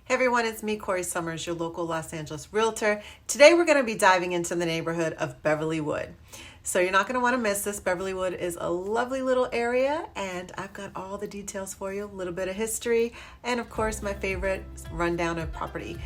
Hey everyone, it's me, Corrie Sommers, your local Los Angeles Realtor. Today we're going to be diving into the neighborhood of Beverlywood. So you're not going to want to miss this. Beverlywood is a lovely little area, and I've got all the details for you, a little bit of history, and of course my favorite rundown of property.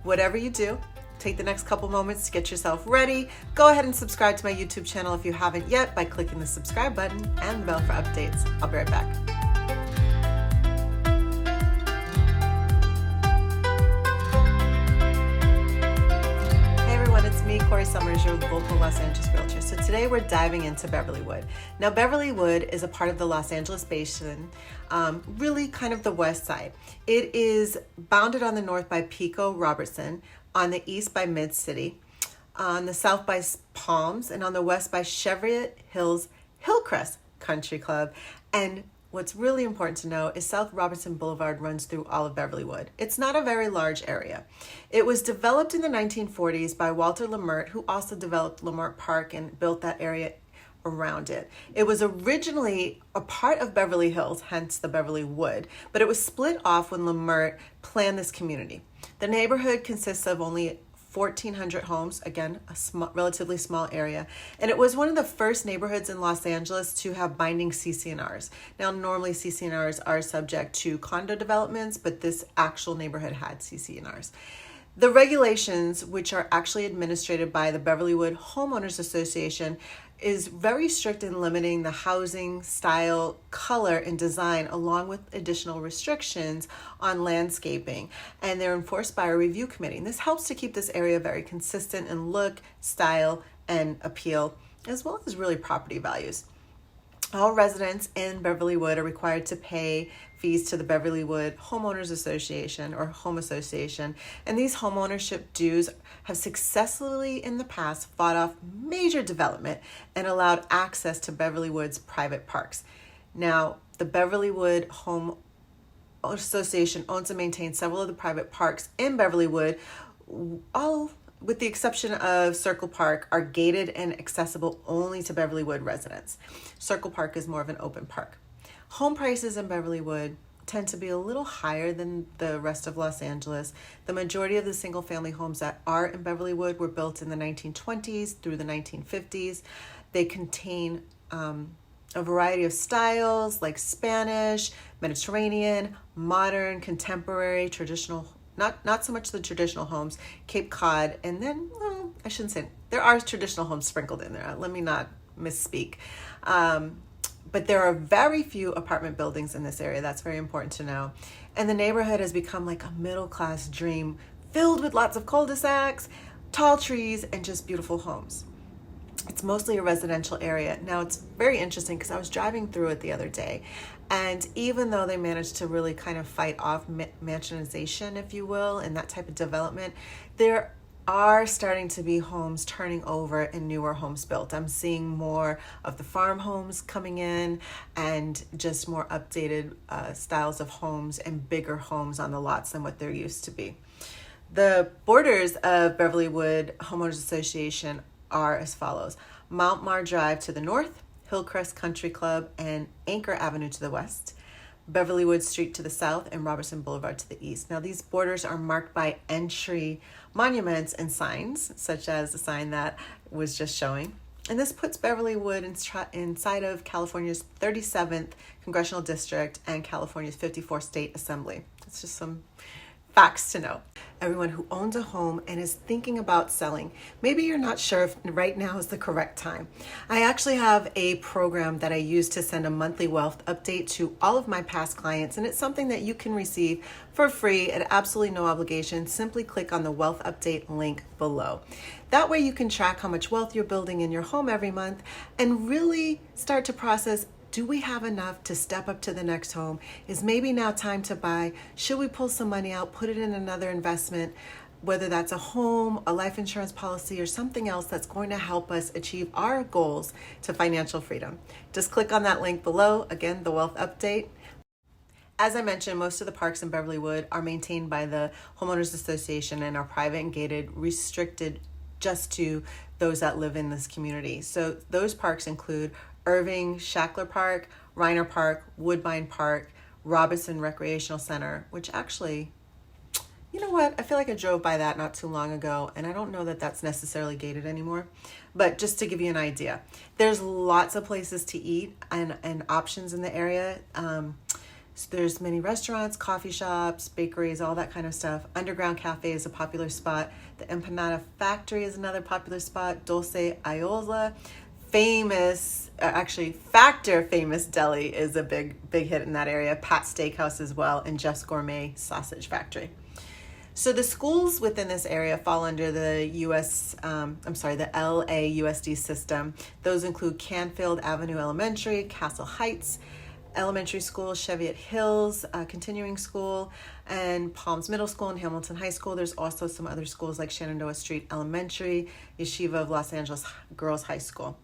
Whatever you do, take the next couple moments to get yourself ready. Go ahead and subscribe to my YouTube channel if you haven't yet by clicking the subscribe button and the bell for updates. I'll be right back. It's me, Corrie Sommers, your local Los Angeles Realtor. So today we're diving into Beverlywood. Now, Beverlywood is a part of the Los Angeles Basin, really kind of the west side. It is bounded on the north by Pico Robertson, on the east by Mid-City, on the south by Palms, and on the west by Cheviot Hills Hillcrest Country Club. And what's really important to know is South Robinson Boulevard runs through all of Beverlywood. It's not a very large area. It was developed in the 1940s by Walter Leimert, who also developed Leimert Park and built that area around it. It was originally a part of Beverly Hills, hence the Beverlywood, but it was split off when Leimert planned this community. The neighborhood consists of only 1,400 homes, again, a relatively small area. And it was one of the first neighborhoods in Los Angeles to have binding CC&Rs. Now, normally CC&Rs are subject to condo developments, but this actual neighborhood had CC&Rs. The regulations, which are actually administered by the Beverlywood Homeowners Association, is very strict in limiting the housing style, color, and design, along with additional restrictions on landscaping. And they're enforced by a review committee. And this helps to keep this area very consistent in look, style, and appeal, as well as really property values. All residents in Beverlywood are required to pay fees to the Beverlywood Homeowners Association or Home Association. And these homeownership dues have successfully in the past fought off major development and allowed access to Beverlywood's private parks. Now, the Beverlywood Home Association owns and maintains several of the private parks in Beverlywood, all with the exception of Circle Park, are gated and accessible only to Beverlywood residents. Circle Park is more of an open park. Home prices in Beverlywood tend to be a little higher than the rest of Los Angeles. The majority of the single-family homes that are in Beverlywood were built in the 1920s through the 1950s. They contain a variety of styles like Spanish, Mediterranean, modern, contemporary, traditional, not so much the traditional homes, Cape Cod, and then, well, I shouldn't say, there are traditional homes sprinkled in there. Let me not misspeak. But there are very few apartment buildings in this area. That's very important to know. And the neighborhood has become like a middle-class dream filled with lots of cul-de-sacs, tall trees, and just beautiful homes. It's mostly a residential area. Now, it's very interesting because I was driving through it the other day, and even though they managed to really kind of fight off mansionization, if you will, and that type of development, there are starting to be homes turning over and newer homes built. I'm seeing more of the farm homes coming in and just more updated styles of homes and bigger homes on the lots than what there used to be. The borders of Beverlywood Homeowners Association are as follows: Mount Mar Drive to the north, Hillcrest Country Club and Anchor Avenue to the west, Beverlywood Street to the south, and Robertson Boulevard to the east. Now, these borders are marked by entry monuments and signs, such as the sign that was just showing. And this puts Beverlywood inside of California's 37th Congressional District and California's 54th State Assembly. That's just some facts to know. Everyone who owns a home and is thinking about selling, maybe you're not sure if right now is the correct time. I actually have a program that I use to send a monthly wealth update to all of my past clients, and it's something that you can receive for free at absolutely no obligation. Simply click on the wealth update link below. That way you can track how much wealth you're building in your home every month and really start to process, do we have enough to step up to the next home? Is maybe now time to buy? Should we pull some money out, put it in another investment, whether that's a home, a life insurance policy, or something else that's going to help us achieve our goals to financial freedom? Just click on that link below. Again, the wealth update. As I mentioned, most of the parks in Beverlywood are maintained by the Homeowners Association and are private and gated, restricted just to those that live in this community. So those parks include Irving Shackler Park, Reiner Park, Woodbine Park, Robinson Recreational Center, which actually You know what? I feel like I drove by that not too long ago, and I don't know that that's necessarily gated anymore. But just to give you an idea, there's lots of places to eat and options in the area. So there's many restaurants, coffee shops, bakeries, all that kind of stuff. Underground Cafe is a popular spot. The Empanada Factory is another popular spot. Dulce Ayola, Factor famous deli is a big hit in that area. Pat's Steakhouse as well, and Jeff's Gourmet Sausage Factory. So the schools within this area fall under the the LAUSD system. Those include Canfield Avenue Elementary, Castle Heights Elementary School, Cheviot Hills Continuing School, and Palms Middle School and Hamilton High School. There's also some other schools like Shenandoah Street Elementary, Yeshiva of Los Angeles Girls High School.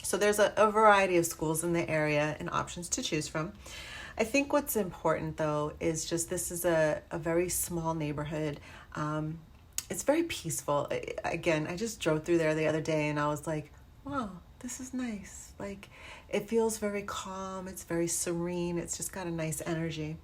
So there's a variety of schools in the area and options to choose from. I think what's important though is just this is a very small neighborhood. It's very peaceful. Again, I just drove through there the other day and I was like, wow, this is nice. Like, it feels very calm. It's very serene. It's just got a nice energy.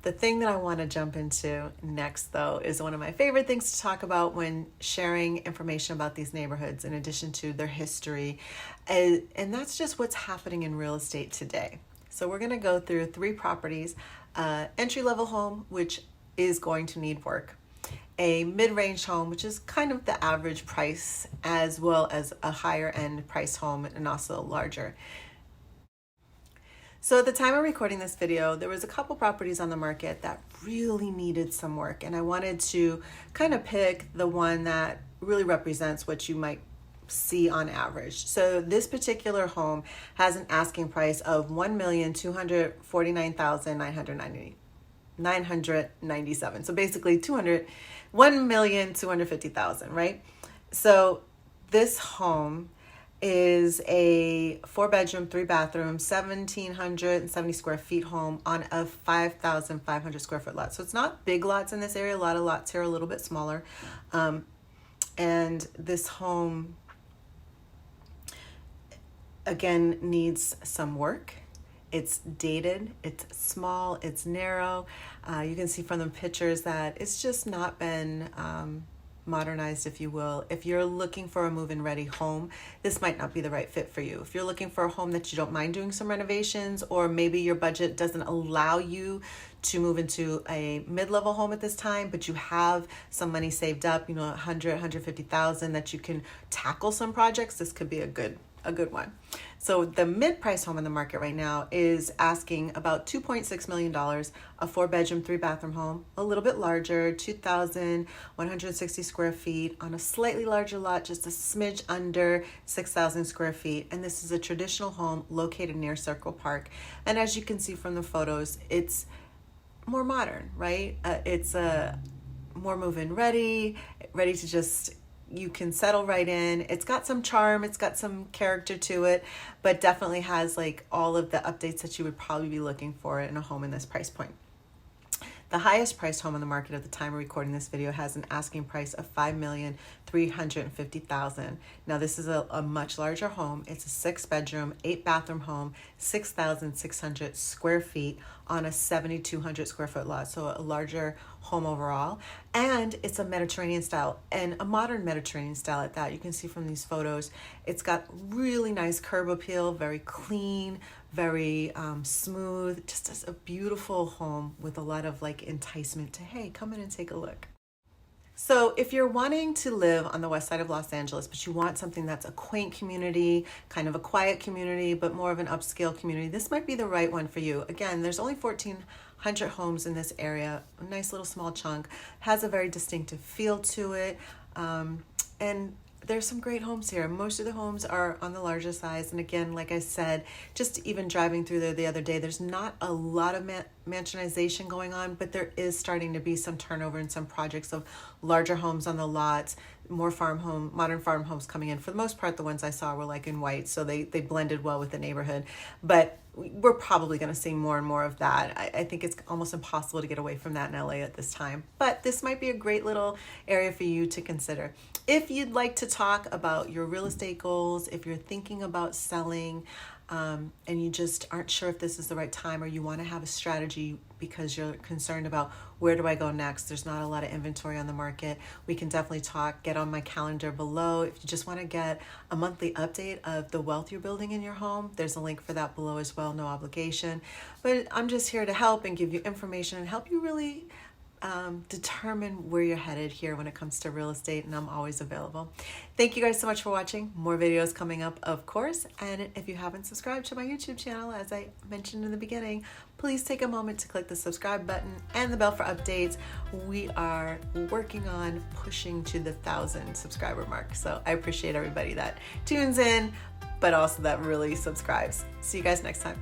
The thing that I want to jump into next, though, is one of my favorite things to talk about when sharing information about these neighborhoods, in addition to their history, and that's just what's happening in real estate today. So we're going to go through 3 properties: entry-level home, which is going to need work; a mid-range home, which is kind of the average price, as well as a higher-end price home and also larger. So at the time of recording this video, there was a couple properties on the market that really needed some work, and I wanted to kind of pick the one that really represents what you might see on average. So this particular home has an asking price of $1,249,997. So basically $1,250,000, right? So this home is a 4-bedroom, 3-bathroom, 1,770 square feet home on a 5,500 square foot lot. So it's not big lots in this area. A lot of lots here are a little bit smaller. And this home, again, needs some work. It's dated, it's small, it's narrow. You can see from the pictures that it's just not been modernized, if you will. If you're looking for a move-in ready home, this might not be the right fit for you. If you're looking for a home that you don't mind doing some renovations, or maybe your budget doesn't allow you to move into a mid-level home at this time, but you have some money saved up, you know, 150,000 that you can tackle some projects, this could be a good one. So the mid-price home in the market right now is asking about $2.6 million, a 4-bedroom, 3-bathroom home, a little bit larger, 2,160 square feet on a slightly larger lot, just a smidge under 6,000 square feet. And this is a traditional home located near Circle Park. And as you can see from the photos, it's more modern, right? It's more move-in ready to just, you can settle right in. It's got some charm, it's got some character to it, but definitely has like all of the updates that you would probably be looking for in a home in this price point. The highest priced home on the market at the time of recording this video has an asking price of $5,350,000. Now this is a much larger home. It's a 6-bedroom, 8-bathroom home, 6,600 square feet on a 7,200 square foot lot. So a larger home overall. And it's a Mediterranean style, and a modern Mediterranean style at that. You can see from these photos, it's got really nice curb appeal, very clean, very smooth, just a beautiful home with a lot of like enticement to, hey, come in and take a look. So if you're wanting to live on the west side of Los Angeles, but you want something that's a quaint community, kind of a quiet community, but more of an upscale community, this might be the right one for you. Again, there's only 1,400 homes in this area, a nice little small chunk, has a very distinctive feel to it, and there's some great homes here. Most of the homes are on the larger size. And again, like I said, just even driving through there the other day, there's not a lot of mansionization going on, but there is starting to be some turnover in some projects of larger homes on the lots, more modern farm homes coming in. For the most part, the ones I saw were like in white, so they blended well with the neighborhood. But we're probably going to see more and more of that. I think it's almost impossible to get away from that in LA at this time. But this might be a great little area for you to consider. If you'd like to talk about your real estate goals, if you're thinking about selling, and you just aren't sure if this is the right time, or you want to have a strategy because you're concerned about where do I go next. There's not a lot of inventory on the market. We can definitely talk. Get on my calendar below. If you just want to get a monthly update of the wealth you're building in your home, there's a link for that below as well, no obligation. But I'm just here to help and give you information and help you really determine where you're headed here when it comes to real estate, and I'm always available. Thank you guys so much for watching. More videos coming up, of course, and if you haven't subscribed to my YouTube channel, as I mentioned in the beginning, please take a moment to click the subscribe button and the bell for updates. We are working on pushing to the 1,000 subscriber mark, so I appreciate everybody that tunes in, but also that really subscribes. See you guys next time.